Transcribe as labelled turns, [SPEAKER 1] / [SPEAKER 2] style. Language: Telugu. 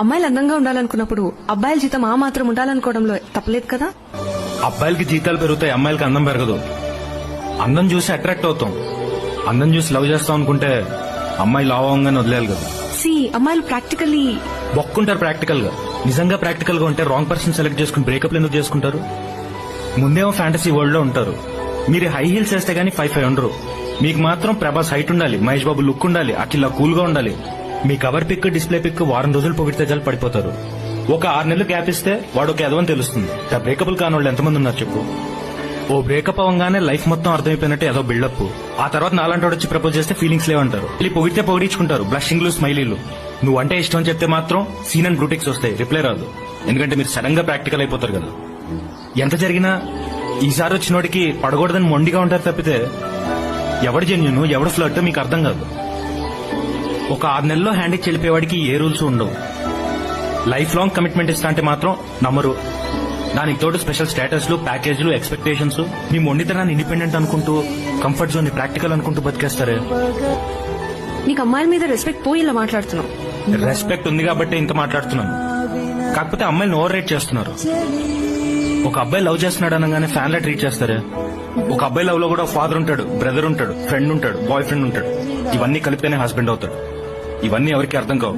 [SPEAKER 1] అమ్మాయిలు అందంగా ఉండాలనుకున్నప్పుడు అబ్బాయిల జీతం ఆ మాత్రం ఉండాలనుకోవడంలో తప్పలేదు కదా.
[SPEAKER 2] అబ్బాయిలకి జీతాలు పెరుగుతాయి, అమ్మాయిలకి అందం పెరగదు. అందం చూసి అట్రాక్ట్ అవుతాం, అందం చూసి లవ్ చేస్తాం అనుకుంటే అమ్మాయి లావ్ అవ్వగానే వదిలేయాలి కదా.
[SPEAKER 1] అమ్మాయిలు ప్రాక్టికల్లీ
[SPEAKER 2] బొక్కుంటారు ప్రాక్టికల్ గా. నిజంగా ప్రాక్టికల్ గా ఉంటే రాంగ్ పర్సన్ సెలెక్ట్ చేసుకుని బ్రేకప్ ఎందుకు చేసుకుంటారు? ముందేమో ఫ్యాంటసీ వరల్డ్ లో ఉంటారు. మీరు హై హీల్స్ వేస్తే గానీ 5'5" ఉండరు. మీకు మాత్రం ప్రభాస్ హైట్ ఉండాలి, మహేష్ బాబు లుక్ ఉండాలి, అట్లా కూల్ గా ఉండాలి. మీ కవర్ పిక్ డిస్ప్లే పిక్ వారం రోజులు పొగిడితే చాలు పడిపోతారు. ఒక 6 నెలలు గ్యాప్ ఇస్తే వాడు ఒక ఎదవని తెలుస్తుంది. బ్రేకప్ కాని వాళ్ళు ఎంతమంది ఉన్నారు చెప్పు. ఓ బ్రేకప్ అవ్వగానే లైఫ్ మొత్తం అర్థమైపోయినట్టు ఏదో బిల్డప్. ఆ తర్వాత నాలంటి వాడు వచ్చి ప్రపోజ్ చేస్తే ఫీలింగ్స్ లేవంటారు. వెళ్ళి పొగిడితే పొగిడించుకుంటారు, బ్లషింగ్లు స్మైలీలు. నువ్వంటే ఇష్టం చెప్తే మాత్రం సీన్ అండ్ బ్రూటిక్స్ వస్తాయి, రిప్లై రాదు. ఎందుకంటే మీరు సడన్ గా ప్రాక్టికల్ అయిపోతారు కదా. ఎంత జరిగినా ఈసారి వచ్చినోడికి పడకూడదని మొండిగా ఉంటారు తప్పితే ఎవడు జెన్యూన్ ఎవడు ఫ్లర్ట్ మీకు అర్థం కాదు. ఒక 6 నెలల్లో హ్యాండ్ ఇచ్చి వెళ్ళిపోయేవాడికి ఏ రూల్స్ ఉండవు. లైఫ్ లాంగ్ కమిట్మెంట్ ఇస్తా అంటే మాత్రం నమ్మరు. దానికి తోడు స్పెషల్ స్టేటస్లు, ప్యాకేజ్లు, ఎక్స్పెక్టేషన్స్. మీ మొండితనాన్ని ఇండిపెండెంట్ అనుకుంటూ, కంఫర్ట్ జోన్ ని ప్రాక్టికల్ అనుకుంటూ బతికేస్తారే.
[SPEAKER 1] నీకు అమ్మాయిల మీద రెస్పెక్ట్ పోయి ఇలా మాట్లాడుతున్నావు.
[SPEAKER 2] రెస్పెక్ట్ ఉంది కాబట్టి ఇంత మాట్లాడుతున్నాను. కాకపోతే అమ్మాయిని ఓవర్ రేట్ చేస్తున్నారు. ఒక అబ్బాయి లవ్ చేస్తున్నాడు అనగానే ఫ్యాన్ లా ట్రీట్ చేస్తారే. ఒక అబ్బాయి లవ్ లో కూడా ఫాదర్ ఉంటాడు, బ్రదర్ ఉంటాడు, ఫ్రెండ్ ఉంటాడు, బాయ్ ఫ్రెండ్ ఉంటాడు. ఇవన్నీ కలిపితేనే హస్బెండ్ అవుతాడు. ఇవన్నీ ఎవరికి అర్థం కావు.